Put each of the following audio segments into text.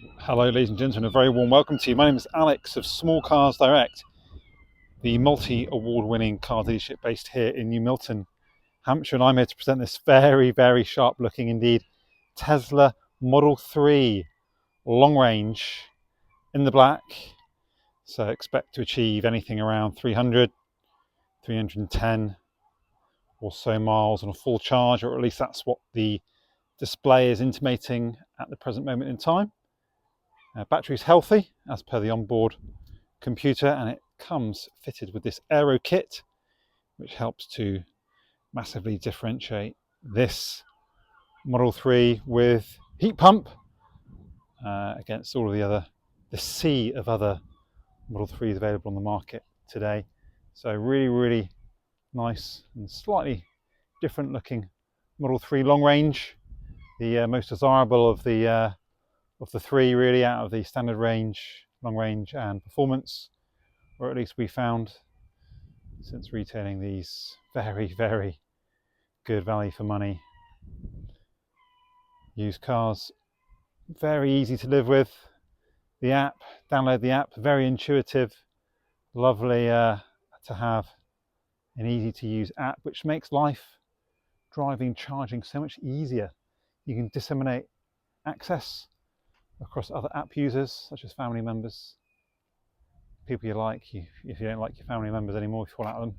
Hello ladies and gentlemen, a very warm welcome to you. My name is Alex of Small Cars Direct, the multi-award winning car dealership based here in New Milton, Hampshire, and I'm here to present this very sharp looking indeed Tesla Model 3 long range in the black. So expect to achieve anything around 300, 310 or so miles on a full charge, or at least that's what the display is intimating at the present moment in time. Battery is healthy as per the onboard computer, and it comes fitted with this Aero kit, which helps to massively differentiate this Model 3 with heat pump against all of the sea of other Model 3s available on the market today. So really nice and slightly different looking Model 3 long range, the most desirable of the three, really, out of the standard range, long range and performance, or at least we found since retailing these very good value for money used cars. Very easy to live with. The app, download the app, very intuitive, lovely to have an easy to use app, which makes life driving, charging so much easier. You can disseminate access across other app users, such as family members, people you like. If you don't like your family members anymore, if you fall out of them,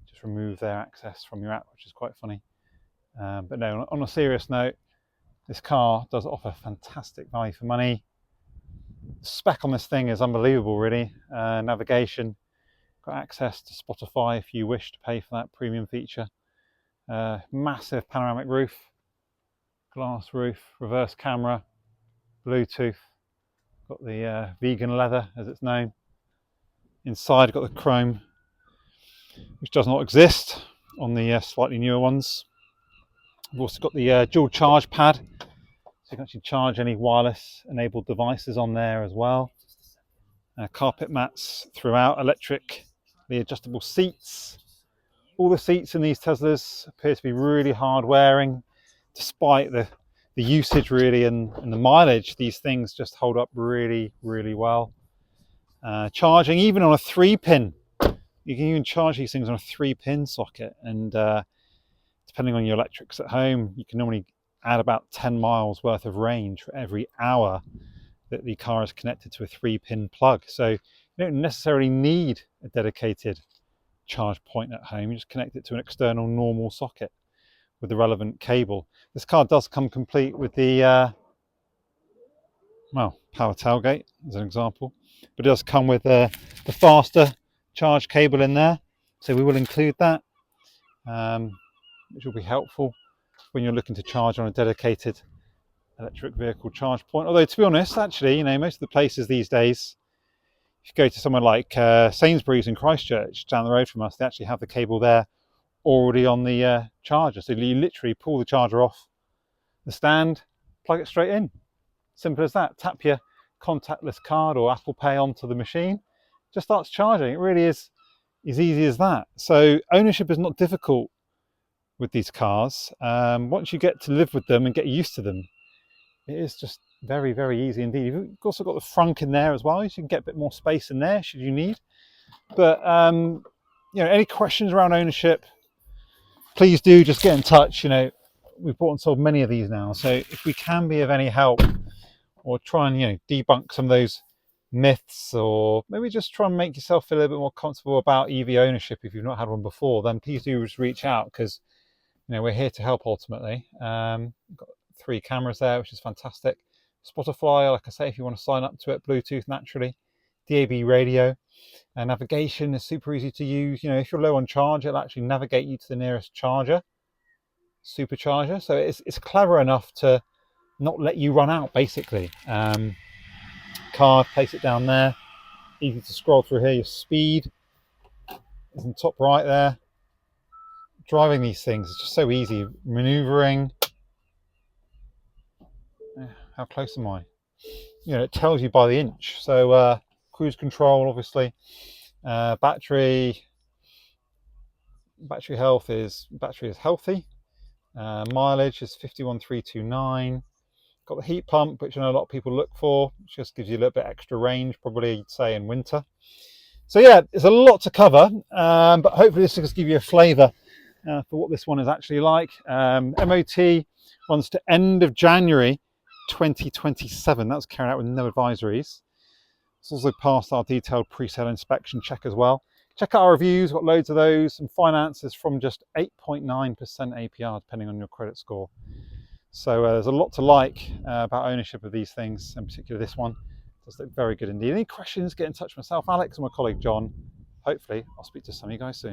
just remove their access from your app, which is quite funny. But no, on a serious note, this car does offer fantastic value for money. The spec on this thing is unbelievable, really. Navigation, got access to Spotify if you wish to pay for that premium feature. Massive panoramic roof, glass roof, reverse camera, Bluetooth, got the vegan leather as it's known. Inside got the chrome, which does not exist on the slightly newer ones. We've also got the dual charge pad, so you can actually charge any wireless enabled devices on there as well. Carpet mats throughout, electrically adjustable seats. All the seats in these Teslas appear to be really hard wearing, despite the usage really and the mileage. These things just hold up really well. Charging even on a 3-pin, you can even charge these things on a 3-pin socket, and depending on your electrics at home, you can normally add about 10 miles worth of range for every hour that the car is connected to a 3-pin plug. So you don't necessarily need a dedicated charge point at home. You just connect it to an external normal socket with the relevant cable. This car does come complete with the power tailgate as an example, but it does come with the faster charge cable in there, so we will include that, which will be helpful when you're looking to charge on a dedicated electric vehicle charge point. Although, to be honest, actually, most of the places these days, if you go to somewhere like Sainsbury's in Christchurch down the road from us, they actually have the cable there already on the charger. So you literally pull the charger off the stand, plug it straight in. Simple as that. Tap your contactless card or Apple Pay onto the machine, just starts charging. It really is as easy as that. So ownership is not difficult with these cars. Once you get to live with them and get used to them, it is just very easy indeed. You've also got the frunk in there as well, so you can get a bit more space in there should you need. But any questions around ownership, please do just get in touch. We've bought and sold many of these now, so if we can be of any help, or try and debunk some of those myths, or maybe just try and make yourself feel a little bit more comfortable about EV ownership if you've not had one before, then please do just reach out, because we're here to help ultimately. We've got 3 cameras there, which is fantastic. Spotify, like I say, if you want to sign up to it, Bluetooth naturally, DAB radio, and navigation is super easy to use. If you're low on charge, it'll actually navigate you to the nearest charger, supercharger. So it's clever enough to not let you run out, basically. Card, place it down there, easy to scroll through here. Your speed is in the top right there. Driving these things is just so easy. Maneuvering, how close am I? It tells you by the inch. So cruise control, obviously. Battery is healthy. Mileage is 51,329. Got the heat pump, which I know a lot of people look for, which just gives you a little bit extra range, probably you'd say in winter. So yeah, there's a lot to cover, but hopefully this will just give you a flavour for what this one is actually like. MOT runs to end of January 2027. That's carried out with no advisories. It's also passed our detailed pre-sale inspection check as well. Check out our reviews, got loads of those, and finances from just 8.9% APR, depending on your credit score. So there's a lot to like about ownership of these things, in particular this one. It does look very good indeed. Any questions, get in touch with myself, Alex, and my colleague John. Hopefully, I'll speak to some of you guys soon.